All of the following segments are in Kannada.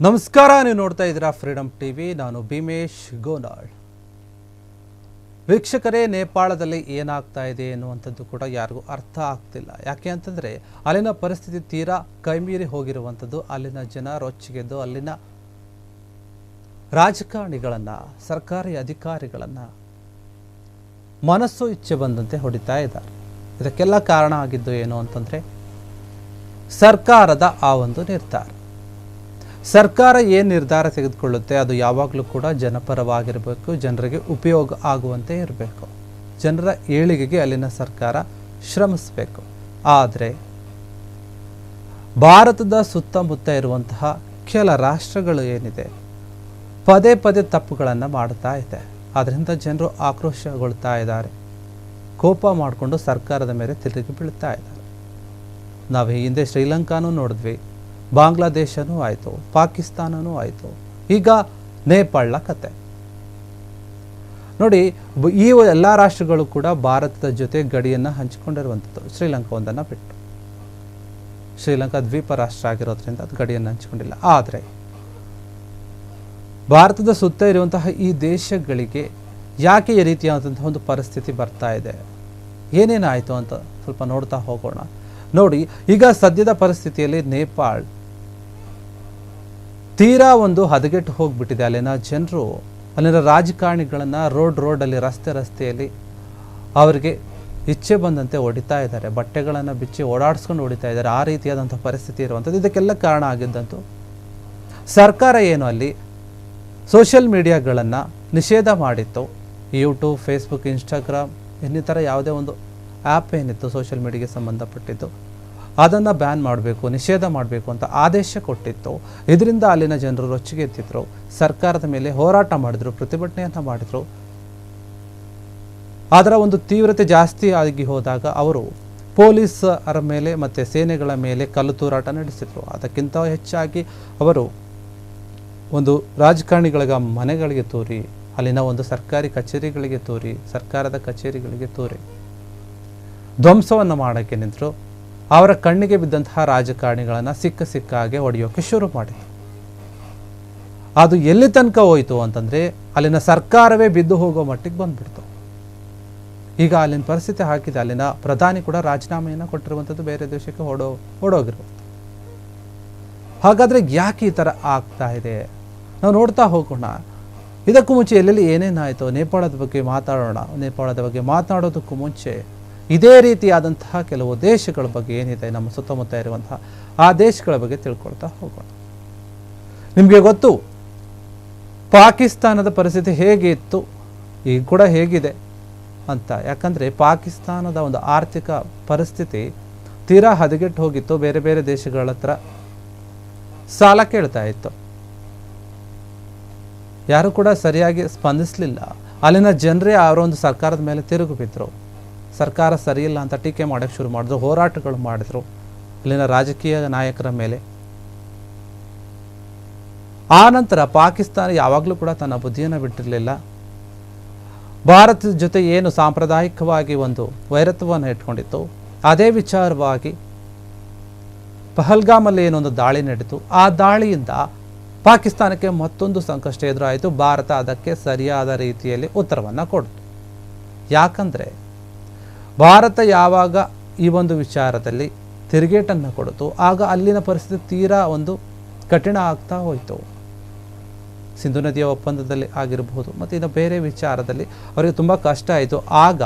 ನಮಸ್ಕಾರ, ನೀವು ನೋಡ್ತಾ ಇದ್ದೀರಾ ಫ್ರೀಡಮ್ ಟಿವಿ. ನಾನು ಭೀಮೇಶ್ ಗೋನಾಳ್. ವೀಕ್ಷಕರೇ, ನೇಪಾಳದಲ್ಲಿ ಏನಾಗ್ತಾ ಇದೆ ಎನ್ನುವಂಥದ್ದು ಕೂಡ ಯಾರಿಗೂ ಅರ್ಥ ಆಗ್ತಿಲ್ಲ. ಯಾಕೆ ಅಂತಂದರೆ ಅಲ್ಲಿನ ಪರಿಸ್ಥಿತಿ ತೀರಾ ಕೈಮೀರಿ ಹೋಗಿರುವಂಥದ್ದು. ಅಲ್ಲಿನ ಜನ ರೊಚ್ಚಿಗೆದ್ದು ಅಲ್ಲಿನ ರಾಜಕಾರಣಿಗಳನ್ನು, ಸರ್ಕಾರಿ ಅಧಿಕಾರಿಗಳನ್ನು ಮನಸ್ಸು ಇಚ್ಛೆ ಬಂದಂತೆ ಹೊಡಿತಾ ಇದ್ದಾರೆ. ಇದಕ್ಕೆಲ್ಲ ಕಾರಣ ಆಗಿದ್ದು ಏನು ಅಂತಂದರೆ ಸರ್ಕಾರದ ಆ ಒಂದು ನಿರ್ಧಾರ. ಸರ್ಕಾರ ಏನು ನಿರ್ಧಾರ ತೆಗೆದುಕೊಳ್ಳುತ್ತೆ ಅದು ಯಾವಾಗಲೂ ಕೂಡ ಜನಪರವಾಗಿರಬೇಕು, ಜನರಿಗೆ ಉಪಯೋಗ ಆಗುವಂತೆ ಇರಬೇಕು. ಜನರ ಏಳಿಗೆಗೆ ಅಲ್ಲಿನ ಸರ್ಕಾರ ಶ್ರಮಿಸಬೇಕು. ಆದರೆ ಭಾರತದ ಸುತ್ತಮುತ್ತ ಇರುವಂತಹ ಕೆಲ ರಾಷ್ಟ್ರಗಳು ಏನಿದೆ ಪದೇ ಪದೇ ತಪ್ಪುಗಳನ್ನು ಮಾಡ್ತಾ ಇದೆ. ಆದ್ದರಿಂದ ಜನರು ಆಕ್ರೋಶಗೊಳ್ತಾ ಇದ್ದಾರೆ, ಕೋಪ ಮಾಡಿಕೊಂಡು ಸರ್ಕಾರದ ಮೇಲೆ ತಿರುಗಿ ಬೀಳ್ತಾ ಇದ್ದಾರೆ. ನಾವು ಹಿಂದೆ ಶ್ರೀಲಂಕಾನೂ ನೋಡಿದ್ವಿ, ಬಾಂಗ್ಲಾದೇಶನೂ ಆಯಿತು, ಪಾಕಿಸ್ತಾನನೂ ಆಯಿತು, ಈಗ ನೇಪಾಳ ಕತೆ ನೋಡಿ. ಈ ಎಲ್ಲ ರಾಷ್ಟ್ರಗಳು ಕೂಡ ಭಾರತದ ಜೊತೆ ಗಡಿಯನ್ನು ಹಂಚಿಕೊಂಡಿರುವಂಥದ್ದು, ಶ್ರೀಲಂಕಾ ಒಂದನ್ನು ಬಿಟ್ಟು. ಶ್ರೀಲಂಕಾ ದ್ವೀಪ ರಾಷ್ಟ್ರ ಆಗಿರೋದ್ರಿಂದ ಅದು ಗಡಿಯನ್ನು ಹಂಚಿಕೊಂಡಿಲ್ಲ. ಆದರೆ ಭಾರತದ ಸುತ್ತ ಇರುವಂತಹ ಈ ದೇಶಗಳಿಗೆ ಯಾಕೆ ಈ ರೀತಿಯಾದಂತಹ ಒಂದು ಪರಿಸ್ಥಿತಿ ಬರ್ತಾ ಇದೆ, ಏನೇನಾಯಿತು ಅಂತ ಸ್ವಲ್ಪ ನೋಡ್ತಾ ಹೋಗೋಣ. ನೋಡಿ, ಈಗ ಸದ್ಯದ ಪರಿಸ್ಥಿತಿಯಲ್ಲಿ ನೇಪಾಳ ತೀರಾ ಒಂದು ಹದಗೆಟ್ಟು ಹೋಗ್ಬಿಟ್ಟಿದೆ. ಅಲ್ಲಿನ ಜನರು, ಅಲ್ಲಿನ ರಾಜಕಾರಣಿಗಳನ್ನು ರೋಡಲ್ಲಿ ರಸ್ತೆಯಲ್ಲಿ ಅವರಿಗೆ ಇಚ್ಛೆ ಬಂದಂತೆ ಹೊಡಿತಾ ಇದ್ದಾರೆ, ಬಟ್ಟೆಗಳನ್ನು ಬಿಚ್ಚಿ ಓಡಾಡಿಸ್ಕೊಂಡು ಹೊಡಿತಾ ಇದ್ದಾರೆ. ಆ ರೀತಿಯಾದಂಥ ಪರಿಸ್ಥಿತಿ ಇರುವಂಥದ್ದು. ಇದಕ್ಕೆಲ್ಲ ಕಾರಣ ಆಗಿದ್ದಂತೂ ಸರ್ಕಾರ ಏನು ಅಲ್ಲಿ ಸೋಷಿಯಲ್ ಮೀಡಿಯಾಗಳನ್ನು ನಿಷೇಧ ಮಾಡಿತ್ತು. ಯೂಟ್ಯೂಬ್, ಫೇಸ್ಬುಕ್, ಇನ್ಸ್ಟಾಗ್ರಾಮ್ ಇನ್ನಿತರ ಯಾವುದೇ ಒಂದು ಆ್ಯಪ್ ಏನಿತ್ತು ಸೋಷಿಯಲ್ ಮೀಡಿಯಾಗೆ ಸಂಬಂಧಪಟ್ಟಿದ್ದು ಅದನ್ನು ಬ್ಯಾನ್ ಮಾಡಬೇಕು, ನಿಷೇಧ ಮಾಡಬೇಕು ಅಂತ ಆದೇಶ ಕೊಟ್ಟಿತ್ತು. ಇದರಿಂದ ಅಲ್ಲಿನ ಜನರು ರೊಚ್ಚಿಗೆ ಎತ್ತಿದ್ರು, ಸರ್ಕಾರದ ಮೇಲೆ ಹೋರಾಟ ಮಾಡಿದ್ರು, ಪ್ರತಿಭಟನೆಯನ್ನು ಮಾಡಿದರು. ಅದರ ಒಂದು ತೀವ್ರತೆ ಜಾಸ್ತಿ ಆಗಿ ಹೋದಾಗ ಅವರು ಪೊಲೀಸರ ಮೇಲೆ ಮತ್ತು ಸೇನೆಗಳ ಮೇಲೆ ಕಲ್ಲು ತೂರಾಟ ನಡೆಸಿದರು. ಅದಕ್ಕಿಂತ ಹೆಚ್ಚಾಗಿ ಅವರು ಒಂದು ರಾಜಕಾರಣಿಗಳ ಮನೆಗಳಿಗೆ ತೂರಿ, ಅಲ್ಲಿನ ಒಂದು ಸರ್ಕಾರಿ ಕಚೇರಿಗಳಿಗೆ ತೂರಿ, ಸರ್ಕಾರದ ಕಚೇರಿಗಳಿಗೆ ತೂರಿ ಧ್ವಂಸವನ್ನು ಮಾಡೋಕ್ಕೆ ನಿಂತರು. ಅವರ ಕಣ್ಣಿಗೆ ಬಿದ್ದಂತಹ ರಾಜಕಾರಣಿಗಳನ್ನು ಸಿಕ್ಕ ಹಾಗೆ ಹೊಡೆಯೋಕ್ಕೆ ಶುರು ಮಾಡಿದರು. ಅದು ಎಲ್ಲಿ ತನಕ ಹೋಯಿತು ಅಂತಂದರೆ ಅಲ್ಲಿನ ಸರ್ಕಾರವೇ ಬಿದ್ದು ಹೋಗೋ ಮಟ್ಟಿಗೆ ಬಂದ್ಬಿಡ್ತು. ಈಗ ಅಲ್ಲಿನ ಪರಿಸ್ಥಿತಿ ಹಾಕಿದೆ. ಅಲ್ಲಿನ ಪ್ರಧಾನಿ ಕೂಡ ರಾಜೀನಾಮೆಯನ್ನು ಕೊಟ್ಟಿರುವಂಥದ್ದು, ಬೇರೆ ದೇಶಕ್ಕೆ ಓಡೋಗಿರುವಂಥದ್ದು. ಹಾಗಾದರೆ ಯಾಕೆ ಈ ಥರ ಆಗ್ತಾ ಇದೆ ನಾವು ನೋಡ್ತಾ ಹೋಗೋಣ. ಇದಕ್ಕೂ ಮುಂಚೆ ಎಲ್ಲೆಲ್ಲಿ ಏನೇನಾಯಿತು ನೇಪಾಳದ ಬಗ್ಗೆ ಮಾತಾಡೋಣ. ನೇಪಾಳದ ಬಗ್ಗೆ ಮಾತನಾಡೋದಕ್ಕೂ ಮುಂಚೆ ಇದೇ ರೀತಿಯಾದಂತಹ ಕೆಲವು ದೇಶಗಳ ಬಗ್ಗೆ ಏನಿದೆ ನಮ್ಮ ಸುತ್ತಮುತ್ತ ಇರುವಂತಹ ಆ ದೇಶಗಳ ಬಗ್ಗೆ ತಿಳ್ಕೊಳ್ತಾ ಹೋಗೋಣ. ನಿಮಗೆ ಗೊತ್ತು ಪಾಕಿಸ್ತಾನದ ಪರಿಸ್ಥಿತಿ ಹೇಗೆ ಇತ್ತು, ಈಗ ಕೂಡ ಹೇಗಿದೆ ಅಂತ. ಯಾಕಂದರೆ ಪಾಕಿಸ್ತಾನದ ಒಂದು ಆರ್ಥಿಕ ಪರಿಸ್ಥಿತಿ ತೀರಾ ಹದಗೆಟ್ಟು ಹೋಗಿತ್ತು. ಬೇರೆ ಬೇರೆ ದೇಶಗಳ ಹತ್ರ ಸಾಲ ಕೇಳ್ತಾ ಇತ್ತು. ಯಾರು ಕೂಡ ಸರಿಯಾಗಿ ಸ್ಪಂದಿಸಲಿಲ್ಲ. ಅಲ್ಲಿನ ಜನರೇ ಅವರ ಒಂದು ಸರ್ಕಾರದ ಮೇಲೆ ತಿರುಗಿ ಬಿದ್ದರು. ಸರ್ಕಾರ ಸರಿಯಿಲ್ಲ ಅಂತ ಟೀಕೆ ಮಾಡೋಕ್ಕೆ ಶುರು ಮಾಡಿದ್ರು, ಹೋರಾಟಗಳು ಮಾಡಿದ್ರು ಅಲ್ಲಿನ ರಾಜಕೀಯ ನಾಯಕರ ಮೇಲೆ. ಆ ನಂತರ ಪಾಕಿಸ್ತಾನ ಯಾವಾಗಲೂ ಕೂಡ ತನ್ನ ಬುದ್ಧಿಯನ್ನು ಬಿಟ್ಟಿರಲಿಲ್ಲ. ಭಾರತದ ಜೊತೆ ಏನು ಸಾಂಪ್ರದಾಯಿಕವಾಗಿ ಒಂದು ವೈರತ್ವವನ್ನು ಇಟ್ಕೊಂಡಿತ್ತು, ಅದೇ ವಿಚಾರವಾಗಿ ಪಹಲ್ಗಾಮಲ್ಲಿ ಏನೊಂದು ದಾಳಿ ನಡೀತು. ಆ ದಾಳಿಯಿಂದ ಪಾಕಿಸ್ತಾನಕ್ಕೆ ಮತ್ತೊಂದು ಸಂಕಷ್ಟ ಎದುರಾಯಿತು. ಭಾರತ ಅದಕ್ಕೆ ಸರಿಯಾದ ರೀತಿಯಲ್ಲಿ ಉತ್ತರವನ್ನು ಕೊಡ್ತು. ಯಾಕಂದರೆ ಭಾರತ ಯಾವಾಗ ಈ ಒಂದು ವಿಚಾರದಲ್ಲಿ ತಿರುಗೇಟನ್ನು ಕೊಡ್ತು, ಆಗ ಅಲ್ಲಿನ ಪರಿಸ್ಥಿತಿ ತೀರಾ ಒಂದು ಕಠಿಣ ಆಗ್ತಾ ಹೋಯಿತು. ಸಿಂಧು ನದಿಯ ಒಪ್ಪಂದದಲ್ಲಿ ಆಗಿರಬಹುದು ಮತ್ತು ಇನ್ನು ಬೇರೆ ವಿಚಾರದಲ್ಲಿ ಅವರಿಗೆ ತುಂಬ ಕಷ್ಟ ಆಯಿತು. ಆಗ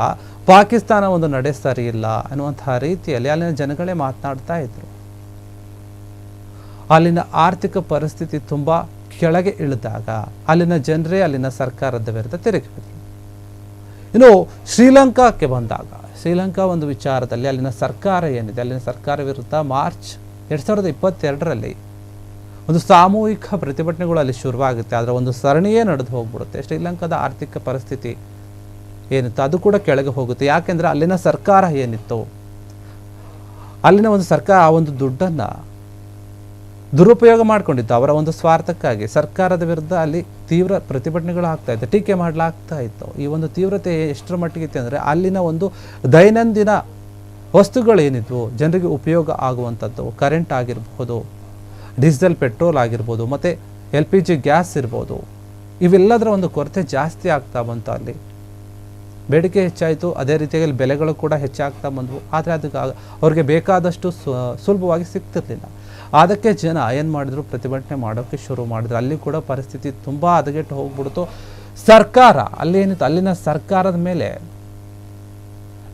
ಪಾಕಿಸ್ತಾನ ಒಂದು ನಡೆ ಸರಿಯಿಲ್ಲ ಅನ್ನುವಂತಹ ರೀತಿಯಲ್ಲಿ ಅಲ್ಲಿನ ಜನಗಳೇ ಮಾತನಾಡ್ತಾ ಇದ್ರು. ಅಲ್ಲಿನ ಆರ್ಥಿಕ ಪರಿಸ್ಥಿತಿ ತುಂಬ ಕೆಳಗೆ ಇಳಿದಾಗ ಅಲ್ಲಿನ ಜನರೇ ಅಲ್ಲಿನ ಸರ್ಕಾರದ ವಿರುದ್ಧ ತಿರುಗಿಬಿದ್ರು. ಇನ್ನು ಶ್ರೀಲಂಕಾಕ್ಕೆ ಬಂದಾಗ, ಶ್ರೀಲಂಕಾ ಒಂದು ವಿಚಾರದಲ್ಲಿ ಅಲ್ಲಿನ ಸರ್ಕಾರ ಏನಿದೆ, ಅಲ್ಲಿನ ಸರ್ಕಾರ ವಿರುದ್ಧ ಮಾರ್ಚ್ 2022ರಲ್ಲಿ ಒಂದು ಸಾಮೂಹಿಕ ಪ್ರತಿಭಟನೆಗಳು ಅಲ್ಲಿ ಶುರುವಾಗುತ್ತೆ. ಅದರ ಒಂದು ಸರಣಿಯೇ ನಡೆದು ಹೋಗ್ಬಿಡುತ್ತೆ. ಶ್ರೀಲಂಕಾದ ಆರ್ಥಿಕ ಪರಿಸ್ಥಿತಿ ಏನಿತ್ತು ಅದು ಕೂಡ ಕೆಳಗೆ ಹೋಗುತ್ತೆ. ಯಾಕೆಂದರೆ ಅಲ್ಲಿನ ಸರ್ಕಾರ ಏನಿತ್ತು, ಅಲ್ಲಿನ ಒಂದು ಸರ್ಕಾರ ಆ ಒಂದು ದುಡ್ಡನ್ನು ದುರುಪಯೋಗ ಮಾಡಿಕೊಂಡಿತ್ತು ಅವರ ಒಂದು ಸ್ವಾರ್ಥಕ್ಕಾಗಿ. ಸರ್ಕಾರದ ವಿರುದ್ಧ ಅಲ್ಲಿ ತೀವ್ರ ಪ್ರತಿಭಟನೆಗಳು ಆಗ್ತಾ ಇತ್ತು, ಟೀಕೆ ಮಾಡಲಾಗ್ತಾ ಇತ್ತು. ಈ ಒಂದು ತೀವ್ರತೆ ಎಷ್ಟರ ಮಟ್ಟಿಗೆ ಇತ್ತು ಅಂದರೆ ಅಲ್ಲಿನ ಒಂದು ದೈನಂದಿನ ವಸ್ತುಗಳೇನಿದ್ವು ಜನರಿಗೆ ಉಪಯೋಗ ಆಗುವಂಥದ್ದು, ಕರೆಂಟ್ ಆಗಿರಬಹುದು, ಡೀಸೆಲ್ ಪೆಟ್ರೋಲ್ ಆಗಿರ್ಬೋದು ಮತ್ತು LPG ಗ್ಯಾಸ್ ಇರ್ಬೋದು, ಇವೆಲ್ಲದರ ಒಂದು ಕೊರತೆ ಜಾಸ್ತಿ ಆಗ್ತಾ ಬಂತು. ಅಲ್ಲಿ ಬೇಡಿಕೆ ಹೆಚ್ಚಾಯಿತು, ಅದೇ ರೀತಿಯಾಗಿ ಬೆಲೆಗಳು ಕೂಡ ಹೆಚ್ಚಾಗ್ತಾ ಬಂದವು. ಆದರೆ ಅದಕ್ಕೆ ಅವ್ರಿಗೆ ಬೇಕಾದಷ್ಟು ಸುಲಭವಾಗಿ ಸಿಗ್ತಿರ್ಲಿಲ್ಲ. ಅದಕ್ಕೆ ಜನ ಏನು ಮಾಡಿದ್ರು, ಪ್ರತಿಭಟನೆ ಮಾಡೋಕ್ಕೆ ಶುರು ಮಾಡಿದ್ರು. ಅಲ್ಲಿ ಕೂಡ ಪರಿಸ್ಥಿತಿ ತುಂಬ ಹದಗೆಟ್ಟು ಹೋಗ್ಬಿಡ್ತು. ಸರ್ಕಾರ ಅಲ್ಲೇನಿತ್ತು, ಅಲ್ಲಿನ ಸರ್ಕಾರದ ಮೇಲೆ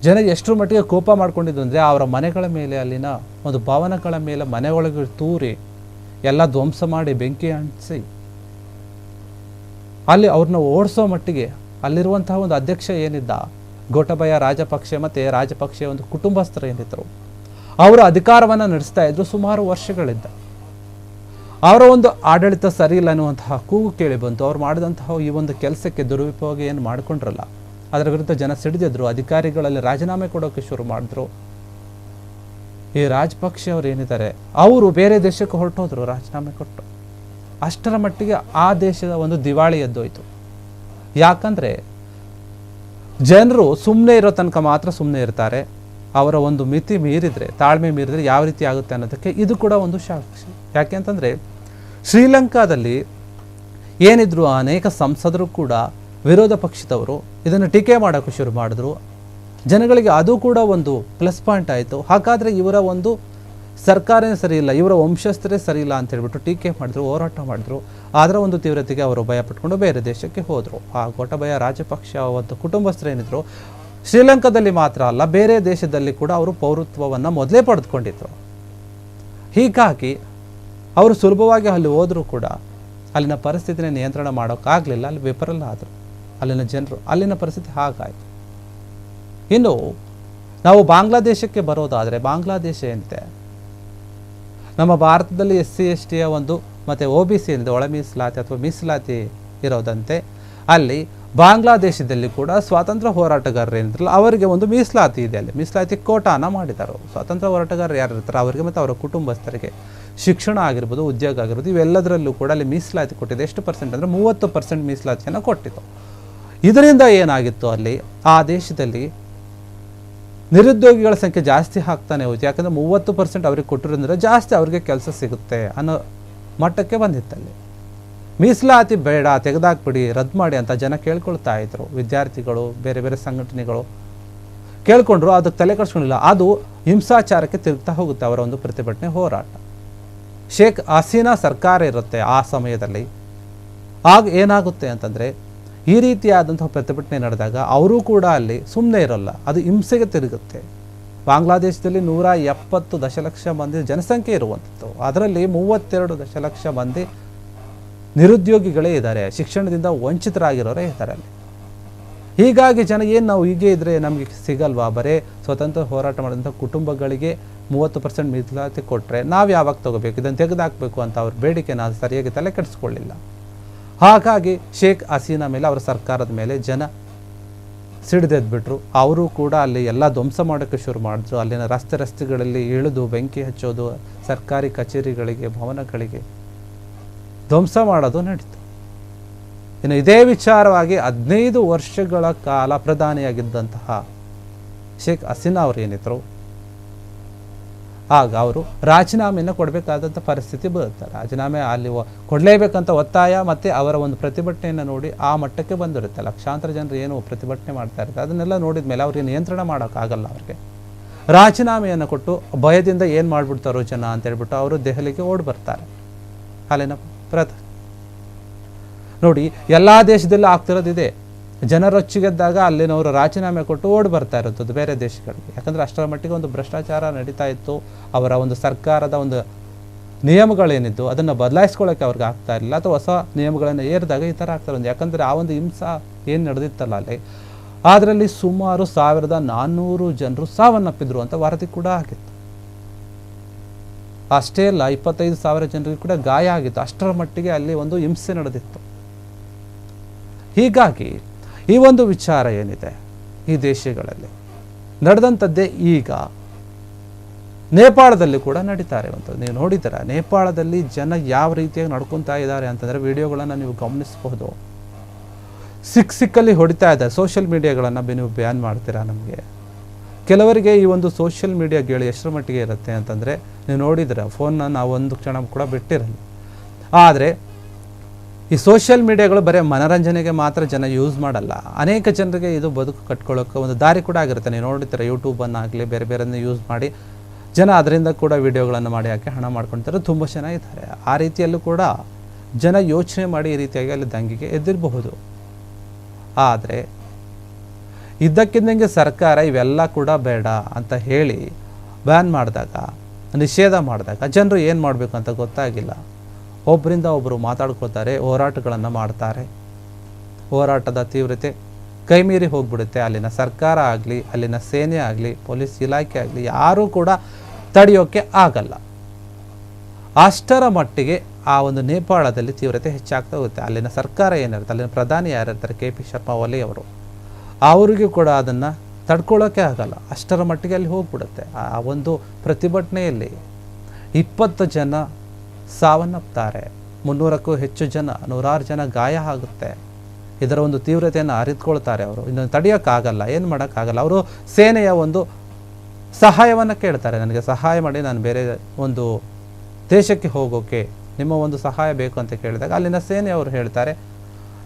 ಜನ ಎಷ್ಟರ ಮಟ್ಟಿಗೆ ಕೋಪ ಮಾಡ್ಕೊಂಡಿದ್ದು ಅಂದರೆ ಅವರ ಮನೆಗಳ ಮೇಲೆ, ಅಲ್ಲಿನ ಒಂದು ಭವನಗಳ ಮೇಲೆ ಮನೆ ಒಳಗೆ ತೂರಿ ಎಲ್ಲ ಧ್ವಂಸ ಮಾಡಿ ಬೆಂಕಿ ಅಂಟಿಸಿ ಅಲ್ಲಿ ಅವ್ರನ್ನ ಓಡಿಸೋ ಮಟ್ಟಿಗೆ ಅಲ್ಲಿರುವಂತಹ ಒಂದು ಅಧ್ಯಕ್ಷ ಏನಿದ್ದ ಗೋಟಬಯ ರಾಜಪಕ್ಷೆ ಮತ್ತು ರಾಜಪಕ್ಷೆ ಒಂದು ಕುಟುಂಬಸ್ಥರು ಏನಿದ್ದರು, ಅವರು ಅಧಿಕಾರವನ್ನು ನಡೆಸ್ತಾ ಇದ್ರು ಸುಮಾರು ವರ್ಷಗಳಿಂದ. ಅವರ ಒಂದು ಆಡಳಿತ ಸರಿ ಇಲ್ಲ ಅನ್ನುವಂತಹ ಕೂಗು ಕೇಳಿ ಬಂತು. ಅವ್ರು ಮಾಡಿದಂತಹ ಈ ಒಂದು ಕೆಲಸಕ್ಕೆ ದುರುಪಯೋಗ ಏನು ಮಾಡಿಕೊಂಡ್ರಲ್ಲ, ಅದರ ವಿರುದ್ಧ ಜನ ಸಿಡಿದಿದ್ರು. ಅಧಿಕಾರಿಗಳಲ್ಲಿ ರಾಜೀನಾಮೆ ಕೊಡೋಕ್ಕೆ ಶುರು ಮಾಡಿದ್ರು. ಈ ರಾಜಪಕ್ಷೆ ಅವ್ರು ಏನಿದ್ದಾರೆ, ಅವರು ಬೇರೆ ದೇಶಕ್ಕೆ ಹೊರಟೋದ್ರು ರಾಜೀನಾಮೆ ಕೊಟ್ಟು. ಅಷ್ಟರ ಮಟ್ಟಿಗೆ ಆ ದೇಶದ ಒಂದು ದಿವಾಳಿ ಎದ್ದೋಯ್ತು. ಯಾಕಂದರೆ ಜನರು ಸುಮ್ಮನೆ ಇರೋ ತನಕ ಮಾತ್ರ ಸುಮ್ಮನೆ ಇರ್ತಾರೆ. ಅವರ ಒಂದು ಮಿತಿ ಮೀರಿದರೆ, ತಾಳ್ಮೆ ಮೀರಿದರೆ ಯಾವ ರೀತಿ ಆಗುತ್ತೆ ಅನ್ನೋದಕ್ಕೆ ಇದು ಕೂಡ ಒಂದು ಸಾಕ್ಷಿ. ಯಾಕೆ ಅಂತಂದರೆ ಶ್ರೀಲಂಕಾದಲ್ಲಿ ಏನಿದ್ರು ಅನೇಕ ಸಂಸದರು ಕೂಡ ವಿರೋಧ ಪಕ್ಷದವರು ಇದನ್ನು ಟೀಕೆ ಮಾಡೋಕ್ಕೆ ಶುರು ಮಾಡಿದ್ರು. ಜನಗಳಿಗೆ ಅದು ಕೂಡ ಒಂದು ಪ್ಲಸ್ ಪಾಯಿಂಟ್ ಆಯಿತು. ಹಾಗಾದರೆ ಇವರ ಒಂದು ಸರ್ಕಾರನೇ ಸರಿ ಇಲ್ಲ, ಇವರ ವಂಶಸ್ಥರೇ ಸರಿ ಇಲ್ಲ ಅಂತ ಹೇಳ್ಬಿಟ್ಟು ಟೀಕೆ ಮಾಡಿದ್ರು, ಹೋರಾಟ ಮಾಡಿದ್ರು. ಅದರ ಒಂದು ತೀವ್ರತೆಗೆ ಅವರು ಭಯ ಪಟ್ಕೊಂಡು ಬೇರೆ ದೇಶಕ್ಕೆ ಹೋದರು. ಆ ಗೋಟಬಯ ರಾಜಪಕ್ಷ ಒಂದು ಕುಟುಂಬಸ್ಥರೇನಿದ್ರು ಶ್ರೀಲಂಕಾದಲ್ಲಿ ಮಾತ್ರ ಅಲ್ಲ, ಬೇರೆ ದೇಶದಲ್ಲಿ ಕೂಡ ಅವರು ಪೌರತ್ವವನ್ನು ಮೊದಲೇ ಪಡೆದುಕೊಂಡಿದ್ರು. ಹೀಗಾಗಿ ಅವರು ಸುಲಭವಾಗಿ ಅಲ್ಲಿ ಹೋದರೂ ಕೂಡ ಅಲ್ಲಿನ ಪರಿಸ್ಥಿತಿನ ನಿಯಂತ್ರಣ ಮಾಡೋಕ್ಕಾಗಲಿಲ್ಲ. ಅಲ್ಲಿ ವಿಫಲ ಆದರು ಅಲ್ಲಿನ ಜನರು. ಅಲ್ಲಿನ ಪರಿಸ್ಥಿತಿ ಹಾಗಾಯಿತು. ಇನ್ನು ನಾವು ಬಾಂಗ್ಲಾದೇಶಕ್ಕೆ ಬರೋದಾದರೆ, ಬಾಂಗ್ಲಾದೇಶ ಏನಿದೆ ನಮ್ಮ ಭಾರತದಲ್ಲಿ SC ST ಒಂದು ಮತ್ತು OBC ಏನಿದೆ, ಒಳ ಮೀಸಲಾತಿ ಅಥವಾ ಮೀಸಲಾತಿ ಇರೋದಂತೆ, ಅಲ್ಲಿ ಬಾಂಗ್ಲಾದೇಶದಲ್ಲಿ ಕೂಡ ಸ್ವಾತಂತ್ರ್ಯ ಹೋರಾಟಗಾರರು ಏನಿದ್ರಲ್ಲ ಅವರಿಗೆ ಒಂದು ಮೀಸಲಾತಿ ಇದೆ. ಅಲ್ಲಿ ಮೀಸಲಾತಿ ಕೋಟಾನ ಮಾಡಿದ್ದಾರೆ. ಸ್ವಾತಂತ್ರ್ಯ ಹೋರಾಟಗಾರರು ಯಾರು ಇರ್ತಾರೆ ಅವರಿಗೆ ಮತ್ತು ಅವರ ಕುಟುಂಬಸ್ಥರಿಗೆ ಶಿಕ್ಷಣ ಆಗಿರ್ಬೋದು, ಉದ್ಯೋಗ ಆಗಿರ್ಬೋದು, ಇವೆಲ್ಲದರಲ್ಲೂ ಕೂಡ ಅಲ್ಲಿ ಮೀಸಲಾತಿ ಕೊಟ್ಟಿದೆ. ಎಷ್ಟು ಪರ್ಸೆಂಟ್ ಅಂದರೆ 30% ಮೀಸಲಾತಿಯನ್ನು ಕೊಟ್ಟಿತ್ತು. ಇದರಿಂದ ಏನಾಗಿತ್ತು, ಅಲ್ಲಿ ಆ ದೇಶದಲ್ಲಿ ನಿರುದ್ಯೋಗಿಗಳ ಸಂಖ್ಯೆ ಜಾಸ್ತಿ ಆಗ್ತಾನೆ ಹೋಯ್ತು. ಯಾಕಂದರೆ 30% ಅವ್ರಿಗೆ ಕೊಟ್ಟಿರೋದ್ರೆ ಜಾಸ್ತಿ ಅವ್ರಿಗೆ ಕೆಲಸ ಸಿಗುತ್ತೆ ಅನ್ನೋ ಮಟ್ಟಕ್ಕೆ ಬಂದಿತ್ತಲ್ಲಿ. ಮೀಸಲಾತಿ ಬೇಡ, ತೆಗೆದಾಕ್ಬಿಡಿ, ರದ್ದು ಮಾಡಿ ಅಂತ ಜನ ಕೇಳ್ಕೊಳ್ತಾ ಇದ್ರು. ವಿದ್ಯಾರ್ಥಿಗಳು, ಬೇರೆ ಬೇರೆ ಸಂಘಟನೆಗಳು ಕೇಳ್ಕೊಂಡ್ರು. ಅದಕ್ಕೆ ತಲೆ ಕೆಡಿಸ್ಕೊಂಡಿಲ್ಲ. ಅದು ಹಿಂಸಾಚಾರಕ್ಕೆ ತಿರುಗ್ತಾ ಹೋಗುತ್ತೆ ಅವರ ಒಂದು ಪ್ರತಿಭಟನೆ, ಹೋರಾಟ. ಶೇಖ್ ಹಸೀನಾ ಸರ್ಕಾರ ಇರುತ್ತೆ ಆ ಸಮಯದಲ್ಲಿ. ಆಗ ಏನಾಗುತ್ತೆ ಅಂತಂದರೆ, ಈ ರೀತಿಯಾದಂತಹ ಪ್ರತಿಭಟನೆ ನಡೆದಾಗ ಅವರು ಕೂಡ ಅಲ್ಲಿ ಸುಮ್ಮನೆ ಇರೋಲ್ಲ, ಅದು ಹಿಂಸೆಗೆ ತಿರುಗುತ್ತೆ. ಬಾಂಗ್ಲಾದೇಶದಲ್ಲಿ 170 ದಶಲಕ್ಷ ಮಂದಿ ಜನಸಂಖ್ಯೆ ಇರುವಂಥದ್ದು. ಅದರಲ್ಲಿ 32 ದಶಲಕ್ಷ ಮಂದಿ ನಿರುದ್ಯೋಗಿಗಳೇ ಇದ್ದಾರೆ, ಶಿಕ್ಷಣದಿಂದ ವಂಚಿತರಾಗಿರೋರೇ ಇದ್ದಾರೆ ಅಲ್ಲಿ. ಹೀಗಾಗಿ ಜನ ಏನು ನಾವು ಹೀಗೆ ಇದ್ದರೆ ನಮಗೆ ಸಿಗಲ್ವಾ, ಬರೇ ಸ್ವತಂತ್ರ ಹೋರಾಟ ಮಾಡಿದಂಥ ಕುಟುಂಬಗಳಿಗೆ 30% ಮೀಸಲಾತಿ ಕೊಟ್ಟರೆ ನಾವು ಯಾವಾಗ ತಗೋಬೇಕು, ಇದನ್ನು ತೆಗೆದುಹಾಕಬೇಕು ಅಂತ ಅವ್ರ ಬೇಡಿಕೆನ ಸರಿಯಾಗಿ ತಲೆ ಕೆಡಿಸ್ಕೊಳ್ಳಿಲ್ಲ. ಹಾಗಾಗಿ ಶೇಖ್ ಹಸೀನಾ ಮೇಲೆ, ಅವರ ಸರ್ಕಾರದ ಮೇಲೆ ಜನ ಸಿಡಿದೆದ್ಬಿಟ್ರು. ಅವರು ಕೂಡ ಅಲ್ಲಿ ಎಲ್ಲ ಧ್ವಂಸ ಮಾಡೋಕ್ಕೆ ಶುರು ಮಾಡಿದ್ರು. ಅಲ್ಲಿನ ರಸ್ತೆಗಳಲ್ಲಿ ಇಳಿದು ಬೆಂಕಿ ಹಚ್ಚೋದು, ಸರ್ಕಾರಿ ಕಚೇರಿಗಳಿಗೆ, ಭವನಗಳಿಗೆ ಧ್ವಂಸ ಮಾಡೋದು ನಡೀತು. ಇನ್ನು ಇದೇ ವಿಚಾರವಾಗಿ 15 ವರ್ಷಗಳ ಕಾಲ ಪ್ರಧಾನಿಯಾಗಿದ್ದಂತಹ ಶೇಖ್ ಹಸೀನಾ ಅವರು ಏನಿದ್ರು, ಆಗ ಅವರು ರಾಜೀನಾಮೆಯನ್ನು ಕೊಡಬೇಕಾದಂಥ ಪರಿಸ್ಥಿತಿ ಬರುತ್ತೆ. ರಾಜೀನಾಮೆ ಅಲ್ಲಿ ಕೊಡಲೇಬೇಕಂತ ಒತ್ತಾಯ ಮತ್ತು ಅವರ ಒಂದು ಪ್ರತಿಭಟನೆಯನ್ನು ನೋಡಿ ಆ ಮಟ್ಟಕ್ಕೆ ಬಂದಿರುತ್ತೆ. ಲಕ್ಷಾಂತರ ಜನರು ಏನು ಪ್ರತಿಭಟನೆ ಮಾಡ್ತಾ ಇರ್ತಾರೆ, ಅದನ್ನೆಲ್ಲ ನೋಡಿದ ಮೇಲೆ ಅವ್ರಿಗೆ ನಿಯಂತ್ರಣ ಮಾಡೋಕ್ಕಾಗಲ್ಲ. ಅವ್ರಿಗೆ ರಾಜೀನಾಮೆಯನ್ನು ಕೊಟ್ಟು ಭಯದಿಂದ ಏನು ಮಾಡಿಬಿಡ್ತಾರೋ ಜನ ಅಂತೇಳ್ಬಿಟ್ಟು ಅವರು ದೆಹಲಿಗೆ ಓಡಿ ಬರ್ತಾರೆ. ಅಲ್ಲಿನ ನೋಡಿ, ಎಲ್ಲ ದೇಶದಲ್ಲೂ ಆಗ್ತಿರೋದಿದೆ. ಜನರೊಚ್ಚಿಗೆದ್ದಾಗ ಅಲ್ಲಿನವರು ರಾಜೀನಾಮೆ ಕೊಟ್ಟು ಓಡಿ ಬರ್ತಾ ಇರುತ್ತದೆ ಬೇರೆ ದೇಶಗಳಿಗೆ. ಯಾಕಂದರೆ ಅಷ್ಟರ ಮಟ್ಟಿಗೆ ಒಂದು ಭ್ರಷ್ಟಾಚಾರ ನಡೀತಾ ಇತ್ತು. ಅವರ ಒಂದು ಸರ್ಕಾರದ ಒಂದು ನಿಯಮಗಳೇನಿದ್ದು ಅದನ್ನು ಬದಲಾಯಿಸ್ಕೊಳ್ಳೋಕ್ಕೆ ಅವ್ರಿಗೆ ಆಗ್ತಾ ಇರಲಿಲ್ಲ, ಅಥವಾ ಹೊಸ ನಿಯಮಗಳನ್ನು ಏರಿದಾಗ ಈ ಥರ ಆಗ್ತಾ ಇರೋದು. ಯಾಕಂದರೆ ಆ ಒಂದು ಹಿಂಸಾ ಏನು ನಡೆದಿತ್ತಲ್ಲ ಅಲ್ಲಿ, ಅದರಲ್ಲಿ ಸುಮಾರು 1400 ಜನರು ಸಾವನ್ನಪ್ಪಿದ್ರು ಅಂತ ವರದಿ ಕೂಡ ಆಗಿತ್ತು. ಅಷ್ಟೇ ಅಲ್ಲ, 25,000 ಜನರಿಗೆ ಕೂಡ ಗಾಯ ಆಗಿತ್ತು. ಅಷ್ಟರ ಮಟ್ಟಿಗೆ ಅಲ್ಲಿ ಒಂದು ಹಿಂಸೆ ನಡೆದಿತ್ತು. ಹೀಗಾಗಿ ಈ ಒಂದು ವಿಚಾರ ಏನಿದೆ ಈ ದೇಶಗಳಲ್ಲಿ ನಡೆದಂಥದ್ದೇ ಈಗ ನೇಪಾಳದಲ್ಲಿ ಕೂಡ ನಡೀತಾ ಇರುವಂಥದ್ದು. ನೀವು ನೋಡಿದ್ದೀರಾ ನೇಪಾಳದಲ್ಲಿ ಜನ ಯಾವ ರೀತಿಯಾಗಿ ನಡ್ಕೊತಾ ಇದ್ದಾರೆ ಅಂತಂದರೆ, ವಿಡಿಯೋಗಳನ್ನು ನೀವು ಗಮನಿಸಬಹುದು. ಸಿಕ್ಕಲ್ಲಿ ಹೊಡಿತಾ ಇದ್ದಾರೆ. ಸೋಷಿಯಲ್ ಮೀಡಿಯಾಗಳನ್ನು ನೀವು ಬ್ಯಾನ್ ಮಾಡ್ತೀರಾ, ನಮಗೆ ಕೆಲವರಿಗೆ ಈ ಒಂದು ಸೋಷಿಯಲ್ ಮೀಡಿಯಾ ಗೇಳಿ ಎಷ್ಟರ ಮಟ್ಟಿಗೆ ಇರುತ್ತೆ ಅಂತಂದರೆ, ನೀವು ನೋಡಿದರೆ ಫೋನ್ನ ನಾವು ಒಂದು ಕ್ಷಣ ಕೂಡ ಬಿಟ್ಟಿರಲ್ಲ. ಆದರೆ ಈ ಸೋಷಿಯಲ್ ಮೀಡಿಯಾಗಳು ಬರೀ ಮನೋರಂಜನೆಗೆ ಮಾತ್ರ ಜನ ಯೂಸ್ ಮಾಡಲ್ಲ, ಅನೇಕ ಜನರಿಗೆ ಇದು ಬದುಕು ಕಟ್ಕೊಳ್ಳೋಕೆ ಒಂದು ದಾರಿ ಕೂಡ ಆಗಿರುತ್ತೆ. ನೀವು ನೋಡಿರ್ತೀರ ಯೂಟ್ಯೂಬನ್ನಾಗಲಿ ಬೇರೆ ಬೇರೆಯನ್ನ ಯೂಸ್ ಮಾಡಿ ಜನ ಅದರಿಂದ ಕೂಡ ವಿಡಿಯೋಗಳನ್ನು ಮಾಡಿ ಹಾಕಿ ಹಣ ಮಾಡ್ಕೊಳ್ತಾರೆ. ತುಂಬ ಜನ ಇದ್ದಾರೆ. ಆ ರೀತಿಯಲ್ಲೂ ಕೂಡ ಜನ ಯೋಚನೆ ಮಾಡಿ ಈ ರೀತಿಯಾಗಿ ಅಲ್ಲಿ ದಂಗೆಗೆ ಎದ್ದಿರಬಹುದು. ಆದರೆ ಇದ್ದಕ್ಕಿದ್ದಂಗೆ ಸರ್ಕಾರ ಇವೆಲ್ಲ ಕೂಡ ಬೇಡ ಅಂತ ಹೇಳಿ ಬ್ಯಾನ್ ಮಾಡಿದಾಗ, ನಿಷೇಧ ಮಾಡಿದಾಗ ಜನರು ಏನು ಮಾಡಬೇಕು ಅಂತ ಗೊತ್ತಾಗಿಲ್ಲ. ಒಬ್ಬರಿಂದ ಒಬ್ಬರು ಮಾತಾಡ್ಕೊಳ್ತಾರೆ, ಹೋರಾಟಗಳನ್ನು ಮಾಡ್ತಾರೆ. ಹೋರಾಟದ ತೀವ್ರತೆ ಕೈಮೀರಿ ಹೋಗ್ಬಿಡುತ್ತೆ. ಅಲ್ಲಿನ ಸರ್ಕಾರ ಆಗಲಿ, ಅಲ್ಲಿನ ಸೇನೆ ಆಗಲಿ, ಪೊಲೀಸ್ ಇಲಾಖೆ ಆಗಲಿ ಯಾರೂ ಕೂಡ ತಡೆಯೋಕ್ಕೆ ಆಗಲ್ಲ. ಅಷ್ಟರ ಮಟ್ಟಿಗೆ ಆ ಒಂದು ನೇಪಾಳದಲ್ಲಿ ತೀವ್ರತೆ ಹೆಚ್ಚಾಗ್ತಾ ಹೋಗುತ್ತೆ. ಅಲ್ಲಿನ ಸರ್ಕಾರ ಏನಿರುತ್ತೆ, ಅಲ್ಲಿನ ಪ್ರಧಾನಿ ಯಾರಿರ್ತಾರೆ, KP ಶರ್ಮಾ ಒಲಿ ಅವರು, ಅವರಿಗೂ ಕೂಡ ಅದನ್ನು ತಡ್ಕೊಳ್ಳೋಕ್ಕೆ ಆಗಲ್ಲ. ಅಷ್ಟರ ಮಟ್ಟಿಗೆ ಅಲ್ಲಿ ಹೋಗ್ಬಿಡುತ್ತೆ. ಆ ಒಂದು ಪ್ರತಿಭಟನೆಯಲ್ಲಿ 20 ಜನ ಸಾವನ್ನಪ್ತಾರೆ, 300ಕ್ಕೂ ಹೆಚ್ಚು ಜನ, 100 ಜನ ಗಾಯ ಆಗುತ್ತೆ. ಇದರ ಒಂದು ತೀವ್ರತೆಯನ್ನು ಅರಿತುಕೊಳ್ತಾರೆ ಅವರು. ಇನ್ನೊಂದು ತಡೆಯೋಕ್ಕಾಗಲ್ಲ, ಏನು ಮಾಡೋಕ್ಕಾಗಲ್ಲ. ಅವರು ಸೇನೆಯ ಒಂದು ಸಹಾಯವನ್ನು ಕೇಳ್ತಾರೆ, ನನಗೆ ಸಹಾಯ ಮಾಡಿ, ನಾನು ಬೇರೆ ಒಂದು ದೇಶಕ್ಕೆ ಹೋಗೋಕ್ಕೆ ನಿಮ್ಮ ಒಂದು ಸಹಾಯ ಬೇಕು ಅಂತ ಕೇಳಿದಾಗ ಅಲ್ಲಿನ ಸೇನೆಯವರು ಹೇಳ್ತಾರೆ,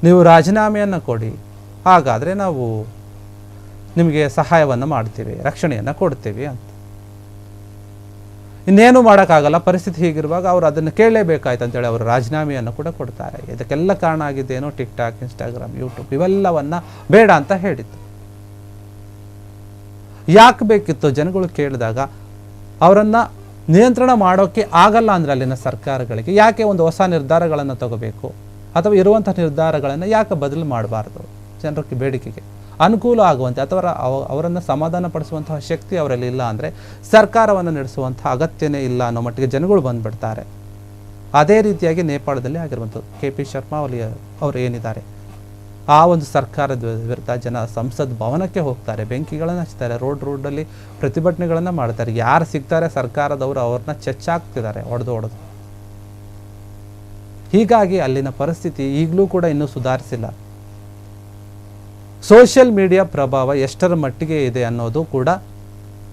ನೀವು ರಾಜೀನಾಮೆಯನ್ನು ಕೊಡಿ, ಹಾಗಾದರೆ ನಾವು ನಿಮಗೆ ಸಹಾಯವನ್ನು ಮಾಡ್ತೀವಿ, ರಕ್ಷಣೆಯನ್ನು ಕೊಡ್ತೀವಿ ಅಂತ. ಇನ್ನೇನು ಮಾಡೋಕ್ಕಾಗಲ್ಲ, ಪರಿಸ್ಥಿತಿ ಹೀಗಿರುವಾಗ ಅವರು ಅದನ್ನು ಕೇಳಲೇಬೇಕಾಯ್ತು ಅಂತೇಳಿ ಅವರು ರಾಜೀನಾಮೆಯನ್ನು ಕೂಡ ಕೊಡ್ತಾರೆ. ಇದಕ್ಕೆಲ್ಲ ಕಾರಣ ಆಗಿದ್ದೇನೋ ಟಿಕ್ಟಾಕ್, ಇನ್ಸ್ಟಾಗ್ರಾಮ್, ಯೂಟ್ಯೂಬ್ ಇವೆಲ್ಲವನ್ನು ಬೇಡ ಅಂತ ಹೇಳಿತ್ತು. ಯಾಕೆ ಬೇಕಿತ್ತು ಜನಗಳು ಕೇಳಿದಾಗ, ಅವರನ್ನು ನಿಯಂತ್ರಣ ಮಾಡೋಕ್ಕೆ ಆಗಲ್ಲ ಅಂದರೆ ಅಲ್ಲಿನ ಸರ್ಕಾರಗಳಿಗೆ ಯಾಕೆ ಒಂದು ಹೊಸ ನಿರ್ಧಾರಗಳನ್ನು ತಗೋಬೇಕು, ಅಥವಾ ಇರುವಂಥ ನಿರ್ಧಾರಗಳನ್ನು ಯಾಕೆ ಬದಲು ಮಾಡಬಾರ್ದು, ಜನರಿಗೆ ಬೇಡಿಕೆಗೆ ಅನುಕೂಲ ಆಗುವಂತೆ ಅಥವಾ ಅವರನ್ನು ಸಮಾಧಾನ ಪಡಿಸುವಂತಹ ಶಕ್ತಿ ಅವರಲ್ಲಿ ಇಲ್ಲ ಅಂದರೆ ಸರ್ಕಾರವನ್ನು ನಡೆಸುವಂಥ ಅಗತ್ಯನೇ ಇಲ್ಲ ಅನ್ನೋ ಮಟ್ಟಿಗೆ ಜನಗಳು ಬಂದುಬಿಡ್ತಾರೆ. ಅದೇ ರೀತಿಯಾಗಿ ನೇಪಾಳದಲ್ಲಿ ಆಗಿರುವಂಥದ್ದು. KP ಶರ್ಮಾ ಒಲಿ ಅವರು ಏನಿದ್ದಾರೆ, ಆ ಒಂದು ಸರ್ಕಾರದ ವಿರುದ್ಧ ಜನ ಸಂಸತ್ ಭವನಕ್ಕೆ ಹೋಗ್ತಾರೆ, ಬೆಂಕಿಗಳನ್ನು ಹಚ್ತಾರೆ, ರೋಡಲ್ಲಿ ಪ್ರತಿಭಟನೆಗಳನ್ನು ಮಾಡ್ತಾರೆ. ಯಾರು ಸಿಗ್ತಾರೆ ಸರ್ಕಾರದವರು ಅವ್ರನ್ನ ಚೆಚ್ಚಾಕ್ತಿದ್ದಾರೆ ಹೊಡೆದು. ಹೀಗಾಗಿ ಅಲ್ಲಿನ ಪರಿಸ್ಥಿತಿ ಈಗಲೂ ಕೂಡ ಇನ್ನೂ ಸುಧಾರಿಸಿಲ್ಲ. ಸೋಷಿಯಲ್ ಮೀಡಿಯಾ ಪ್ರಭಾವ ಎಷ್ಟರ ಮಟ್ಟಿಗೆ ಇದೆ ಅನ್ನೋದು ಕೂಡ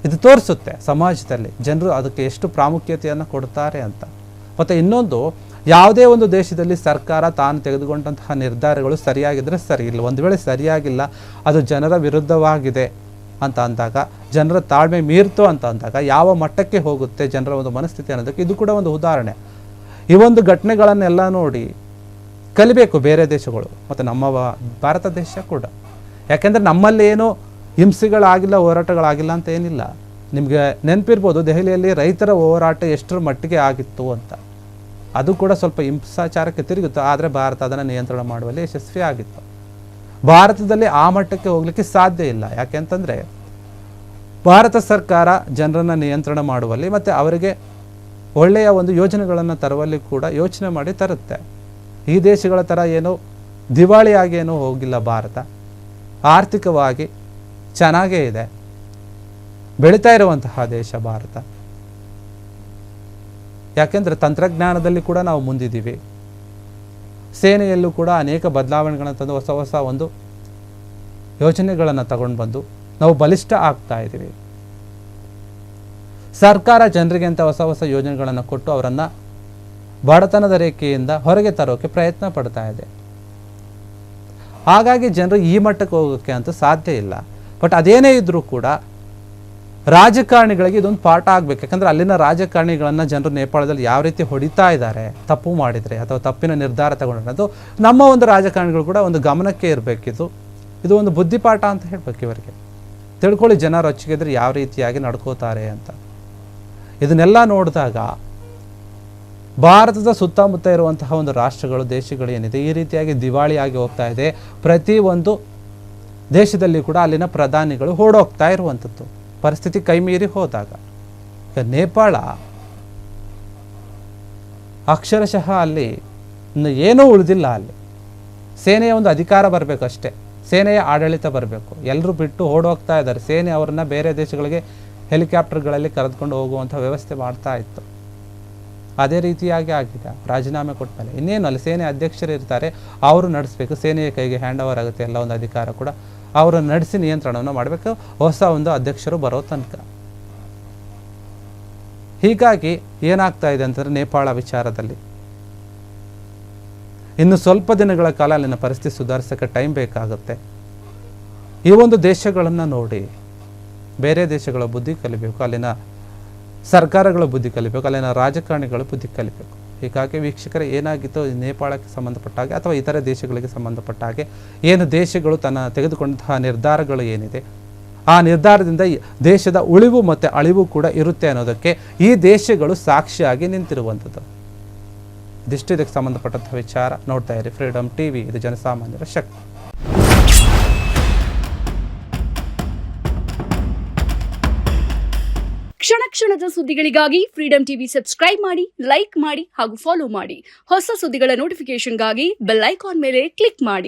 ಇದು ತೋರಿಸುತ್ತೆ ಸಮಾಜದಲ್ಲಿ ಜನರು ಅದಕ್ಕೆ ಎಷ್ಟು ಪ್ರಾಮುಖ್ಯತೆಯನ್ನು ಕೊಡ್ತಾರೆ ಅಂತ. ಮತ್ತು ಇನ್ನೊಂದು, ಯಾವುದೇ ಒಂದು ದೇಶದಲ್ಲಿ ಸರ್ಕಾರ ತಾನು ತೆಗೆದುಕೊಂಡಂತಹ ನಿರ್ಧಾರಗಳು ಸರಿಯಾಗಿದ್ದರೆ ಸರಿ, ಇಲ್ಲ ಒಂದು ವೇಳೆ ಸರಿಯಾಗಿಲ್ಲ, ಅದು ಜನರ ವಿರುದ್ಧವಾಗಿದೆ ಅಂತ ಅಂದಾಗ, ಜನರ ತಾಳ್ಮೆ ಮೀರ್ತು ಅಂತ ಅಂದಾಗ ಯಾವ ಮಟ್ಟಕ್ಕೆ ಹೋಗುತ್ತೆ ಜನರ ಒಂದು ಮನಸ್ಥಿತಿ ಅನ್ನೋದಕ್ಕೆ ಇದು ಕೂಡ ಒಂದು ಉದಾಹರಣೆ. ಈ ಒಂದು ಘಟನೆಗಳನ್ನೆಲ್ಲ ನೋಡಿ ಕಲಿಬೇಕು ಬೇರೆ ದೇಶಗಳು ಮತ್ತು ನಮ್ಮ ಭಾರತ ದೇಶ ಕೂಡ. ಯಾಕೆಂದರೆ ನಮ್ಮಲ್ಲಿ ಏನೋ ಹಿಂಸೆಗಳಾಗಿಲ್ಲ, ಹೋರಾಟಗಳಾಗಿಲ್ಲ ಅಂತ ಏನಿಲ್ಲ. ನಿಮಗೆ ನೆನಪಿರ್ಬೋದು, ದೆಹಲಿಯಲ್ಲಿ ರೈತರ ಹೋರಾಟ ಎಷ್ಟರ ಮಟ್ಟಿಗೆ ಆಗಿತ್ತು ಅಂತ. ಅದು ಕೂಡ ಸ್ವಲ್ಪ ಹಿಂಸಾಚಾರಕ್ಕೆ ತಿರುಗಿತ್ತು, ಆದರೆ ಭಾರತ ಅದನ್ನು ನಿಯಂತ್ರಣ ಮಾಡುವಲ್ಲಿ ಯಶಸ್ವಿ ಆಗಿತ್ತು. ಭಾರತದಲ್ಲಿ ಆ ಮಟ್ಟಕ್ಕೆ ಹೋಗಲಿಕ್ಕೆ ಸಾಧ್ಯ ಇಲ್ಲ. ಯಾಕೆಂತಂದರೆ ಭಾರತ ಸರ್ಕಾರ ಜನರನ್ನು ನಿಯಂತ್ರಣ ಮಾಡುವಲ್ಲಿ ಮತ್ತು ಅವರಿಗೆ ಒಳ್ಳೆಯ ಒಂದು ಯೋಜನೆಗಳನ್ನು ತರುವಲ್ಲಿ ಕೂಡ ಯೋಚನೆ ಮಾಡಿ ತರುತ್ತೆ. ಈ ದೇಶಗಳ ಥರ ಏನೋ ದಿವಾಳಿಯಾಗಿ ಏನೂ ಹೋಗಿಲ್ಲ ಭಾರತ. ಆರ್ಥಿಕವಾಗಿ ಚೆನ್ನಾಗೇ ಇದೆ, ಬೆಳೀತಾ ಇರುವಂತಹ ದೇಶ ಭಾರತ. ಯಾಕೆಂದರೆ ತಂತ್ರಜ್ಞಾನದಲ್ಲಿ ಕೂಡ ನಾವು ಮುಂದಿದ್ದೀವಿ. ಸೇನೆಯಲ್ಲೂ ಕೂಡ ಅನೇಕ ಬದಲಾವಣೆಗಳನ್ನು ತಂದು ಹೊಸ ಒಂದು ಯೋಜನೆಗಳನ್ನು ತಗೊಂಡು ಬಂದು ನಾವು ಬಲಿಷ್ಠ ಆಗ್ತಾ ಇದ್ದೀವಿ. ಸರ್ಕಾರ ಜನರಿಗೆ ಅಂತ ಹೊಸ ಯೋಜನೆಗಳನ್ನು ಕೊಟ್ಟು ಅವರನ್ನು ಬಡತನದ ರೇಖೆಯಿಂದ ಹೊರಗೆ ತರೋಕ್ಕೆ ಪ್ರಯತ್ನ ಪಡ್ತಾ ಇದೆ. ಹಾಗಾಗಿ ಜನರು ಈ ಮಟ್ಟಕ್ಕೆ ಹೋಗೋಕ್ಕೆ ಅಂತೂ ಸಾಧ್ಯ ಇಲ್ಲ. ಬಟ್ ಅದೇನೇ ಇದ್ದರೂ ಕೂಡ ರಾಜಕಾರಣಿಗಳಿಗೆ ಇದೊಂದು ಪಾಠ ಆಗಬೇಕು. ಯಾಕಂದರೆ ಅಲ್ಲಿನ ರಾಜಕಾರಣಿಗಳನ್ನು ಜನರು ನೇಪಾಳದಲ್ಲಿ ಯಾವ ರೀತಿ ಹೊಡಿತಾ ಇದ್ದಾರೆ ತಪ್ಪು ಮಾಡಿದರೆ ಅಥವಾ ತಪ್ಪಿನ ನಿರ್ಧಾರ ತಗೊಂಡಿರೋದು, ನಮ್ಮ ಒಂದು ರಾಜಕಾರಣಿಗಳು ಕೂಡ ಒಂದು ಗಮನಕ್ಕೆ ಇರಬೇಕಿದು. ಇದು ಒಂದು ಬುದ್ಧಿಪಾಠ ಅಂತ ಹೇಳಬೇಕು ಇವರಿಗೆ. ತಿಳ್ಕೊಳ್ಳಿ ಜನ ರೊಚ್ಚಿಗೆದ್ರೆ ಯಾವ ರೀತಿಯಾಗಿ ನಡ್ಕೋತಾರೆ ಅಂತ. ಇದನ್ನೆಲ್ಲ ನೋಡಿದಾಗ ಭಾರತದ ಸುತ್ತಮುತ್ತ ಇರುವಂತಹ ಒಂದು ರಾಷ್ಟ್ರಗಳು, ದೇಶಗಳು ಏನಿದೆ ಈ ರೀತಿಯಾಗಿ ದಿವಾಳಿಯಾಗಿ ಹೋಗ್ತಾ ಇದೆ. ಪ್ರತಿಯೊಂದು ದೇಶದಲ್ಲಿ ಕೂಡ ಅಲ್ಲಿನ ಪ್ರಧಾನಿಗಳು ಓಡೋಗ್ತಾ ಇರುವಂಥದ್ದು ಪರಿಸ್ಥಿತಿ ಕೈಮೀರಿ ಹೋದಾಗ. ಈಗ ನೇಪಾಳ ಅಕ್ಷರಶಃ ಅಲ್ಲಿ ಏನೂ ಉಳಿದಿಲ್ಲ. ಅಲ್ಲಿ ಸೇನೆಯ ಒಂದು ಅಧಿಕಾರ ಬರಬೇಕಷ್ಟೇ, ಸೇನೆಯ ಆಡಳಿತ ಬರಬೇಕು. ಎಲ್ಲರೂ ಬಿಟ್ಟು ಓಡೋಗ್ತಾ ಇದ್ದಾರೆ. ಸೇನೆ ಅವರನ್ನು ಬೇರೆ ದೇಶಗಳಿಗೆ ಹೆಲಿಕಾಪ್ಟರ್ಗಳಲ್ಲಿ ಕರೆದುಕೊಂಡು ಹೋಗುವಂಥ ವ್ಯವಸ್ಥೆ ಮಾಡ್ತಾ ಇತ್ತು. ಅದೇ ರೀತಿಯಾಗಿ ಆಗಿದೆ ರಾಜೀನಾಮೆ ಕೊಟ್ಟ ಮೇಲೆ. ಇನ್ನೇನು ಅಲ್ಲಿ ಸೇನೆ ಅಧ್ಯಕ್ಷರು ಇರ್ತಾರೆ, ಅವರು ನಡೆಸಬೇಕು. ಸೇನೆಯ ಕೈಗೆ ಹ್ಯಾಂಡ್ ಓವರ್ ಆಗುತ್ತೆ ಎಲ್ಲ ಒಂದು ಅಧಿಕಾರ ಕೂಡ. ಅವರನ್ನು ನಡೆಸಿ ನಿಯಂತ್ರಣವನ್ನು ಮಾಡಬೇಕು ಹೊಸ ಒಂದು ಅಧ್ಯಕ್ಷರು ಬರೋ ತನಕ. ಹೀಗಾಗಿ ಏನಾಗ್ತಾ ಇದೆ ಅಂತಂದರೆ ನೇಪಾಳ ವಿಚಾರದಲ್ಲಿ ಇನ್ನು ಸ್ವಲ್ಪ ದಿನಗಳ ಕಾಲ ಅಲ್ಲಿನ ಪರಿಸ್ಥಿತಿ ಸುಧಾರಿಸೋಕ್ಕೆ ಟೈಮ್ ಬೇಕಾಗುತ್ತೆ. ಈ ಒಂದು ದೇಶಗಳನ್ನು ನೋಡಿ ಬೇರೆ ದೇಶಗಳ ಬುದ್ಧಿ ಕಲಿಬೇಕು, ಅಲ್ಲಿನ ಸರ್ಕಾರಗಳ ಬುದ್ಧಿ ಕಲಿಬೇಕು, ಅಲ್ಲಿನ ರಾಜಕಾರಣಿಗಳ ಬುದ್ಧಿ ಕಲಿಬೇಕು. ಹೀಗಾಗಿ ವೀಕ್ಷಕರೇ, ಏನಾಗಿತ್ತು ನೇಪಾಳಕ್ಕೆ ಸಂಬಂಧಪಟ್ಟ ಹಾಗೆ ಅಥವಾ ಇತರ ದೇಶಗಳಿಗೆ ಸಂಬಂಧಪಟ್ಟ ಹಾಗೆ ಏನು ದೇಶಗಳು ತನ್ನ ತೆಗೆದುಕೊಂಡಂತಹ ನಿರ್ಧಾರಗಳು ಏನಿದೆ ಆ ನಿರ್ಧಾರದಿಂದ ದೇಶದ ಉಳಿವು ಮತ್ತು ಅಳಿವು ಕೂಡ ಇರುತ್ತೆ ಅನ್ನೋದಕ್ಕೆ ಈ ದೇಶಗಳು ಸಾಕ್ಷಿಯಾಗಿ ನಿಂತಿರುವಂಥದ್ದು. ಇದಿಷ್ಟು ಇದಕ್ಕೆ ಸಂಬಂಧಪಟ್ಟಂತಹ ವಿಚಾರ. ನೋಡ್ತಾ ಇರಿ ಫ್ರೀಡಮ್ ಟಿವಿ, ಇದು ಜನಸಾಮಾನ್ಯರ ಶಕ್ತಿ. ಕ್ಷಣ ಕ್ಷಣದ ಸುದ್ದಿಗಳಿಗಾಗಿ ಫ್ರೀಡಮ್ ಟಿವಿ ಸಬ್ಸ್ಕ್ರೈಬ್ ಮಾಡಿ, ಲೈಕ್ ಮಾಡಿ ಹಾಗೂ ಫಾಲೋ ಮಾಡಿ. ಹೊಸ ಸುದ್ದಿಗಳ ನೋಟಿಫಿಕೇಶನ್ಗಾಗಿ ಬೆಲ್ ಐಕಾನ್ ಮೇಲೆ ಕ್ಲಿಕ್ ಮಾಡಿ.